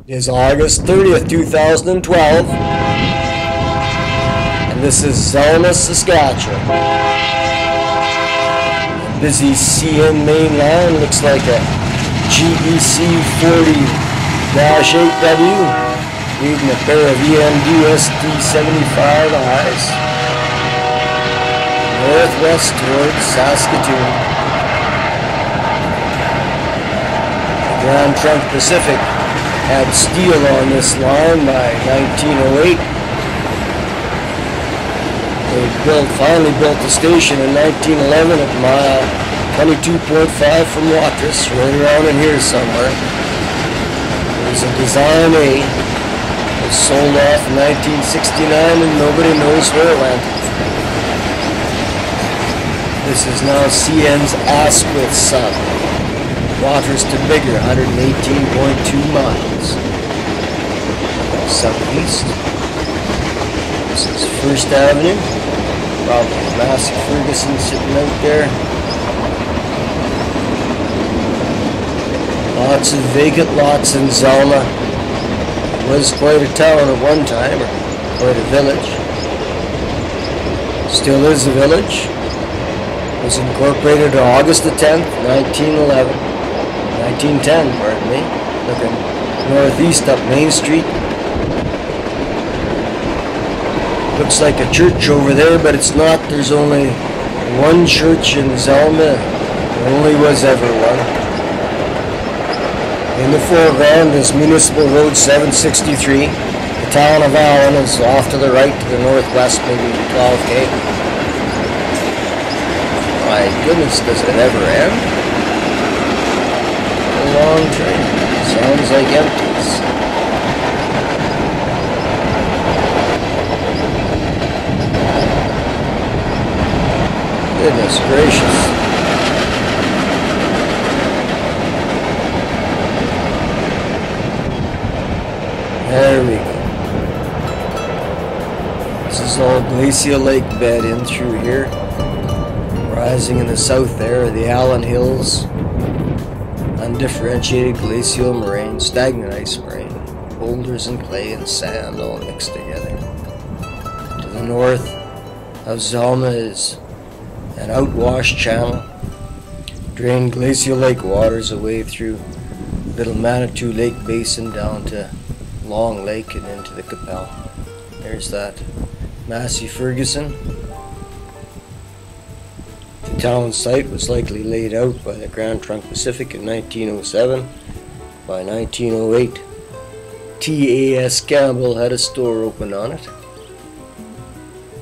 It is August 30th, 2012, and this is Zelma, Saskatchewan. A busy CN mainline looks like a GEC 40-8W, leading a pair of EMD SD75Is, northwest towards Saskatchewan. The Grand Trunk Pacific had steel on this line by 1908. They finally built the station in 1911 at mile 22.5 from Watrous, right around in here somewhere. It was a Design A. It was sold off in 1969 and nobody knows where it went. This is now CN's Asquith sub. Watrous to Bigger, 118.2 miles. Southeast. This is First Avenue. Probably Massey Ferguson sitting out there. Lots of vacant lots in Zelma. It was quite a town at one time, or quite a village. Still is a village. It was incorporated on August the 10th, 1911. 1910, pardon me. Looking northeast up Main Street. Looks like a church over there, but it's not. There's only one church in Zelma. There only was ever one. In the foreground is Municipal Road 763. The town of Allen is off to the right, to the northwest, maybe 12K. My goodness, does it ever end? Long train. Sounds like empties. Goodness gracious. There we go. This is all Glacial Lake bed in through here. Rising in the south there are the Allen Hills. Undifferentiated glacial moraine, stagnant ice moraine, boulders and clay and sand all mixed together. To the north of Zelma is an outwash channel, drain Glacial Lake waters away through Little Manitou Lake Basin down to Long Lake and into the Qu'Appelle. There's that Massey Ferguson. The town site was likely laid out by the Grand Trunk Pacific in 1907. By 1908, T.A.S. Campbell had a store opened on it.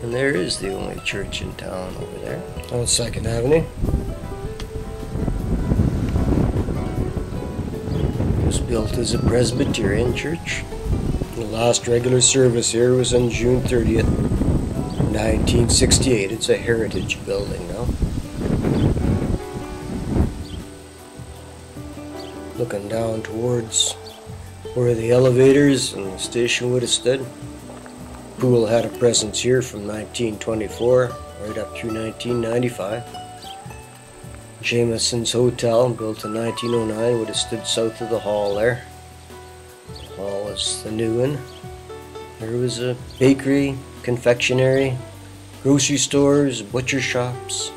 And there is the only church in town over there on 2nd Avenue. It was built as a Presbyterian church. The last regular service here was on June 30th, 1968. It's a heritage building now. Looking down towards where the elevators and the station would have stood. Pool had a presence here from 1924 right up through 1995. Jameson's Hotel, built in 1909, would have stood south of the hall there. The hall is the new one. There was a bakery, confectionery, grocery stores, butcher shops,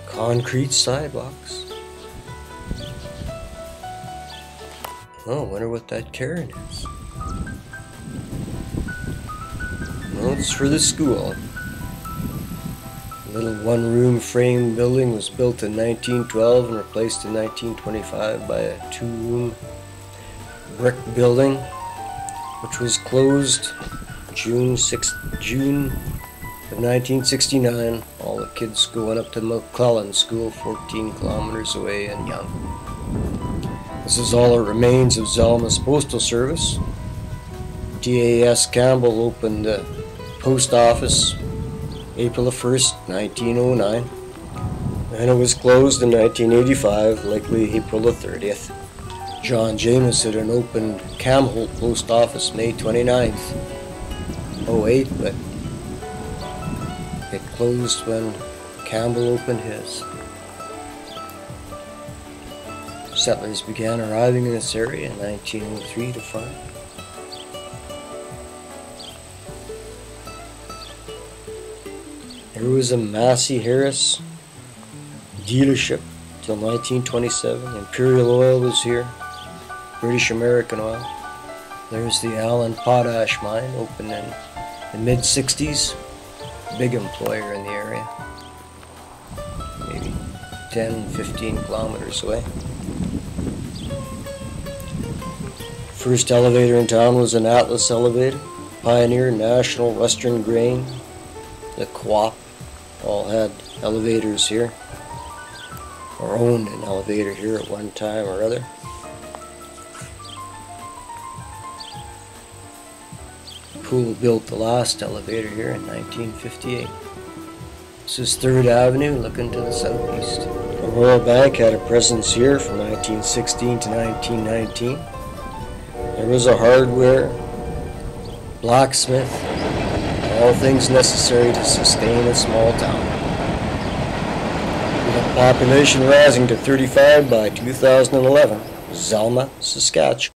concrete sidewalks. Oh, I wonder what that cairn is. Well, it's for the school. The little one-room frame building was built in 1912 and replaced in 1925 by a two-room brick building, which was closed June of 1969. All the kids going up to McClellan School, 14 kilometers away in Young. This is all that remains of Zelma's postal service. T.A.S. Campbell opened the post office April 1st, 1909, and it was closed in 1985, likely April 30th. John Jameson opened Camholt Post Office May 29th, 08, but it closed when Campbell opened his. Settlers began arriving in this area in 1903 to farm. There was a Massey Harris dealership till 1927. Imperial Oil was here, British American Oil. There's the Allen Potash Mine, opened in the mid-60s. Big employer in the area. Maybe 10, 15 kilometers away. First elevator in town was an Atlas elevator. Pioneer, National, Western Grain, the Co-op all had elevators here, or owned an elevator here at one time or other. Poole built the last elevator here in 1958. This is 3rd Avenue looking to the southeast. The Royal Bank had a presence here from 1916 to 1919. There was a hardware, blacksmith, all things necessary to sustain a small town. With a population rising to 35 by 2011, Zelma, Saskatchewan.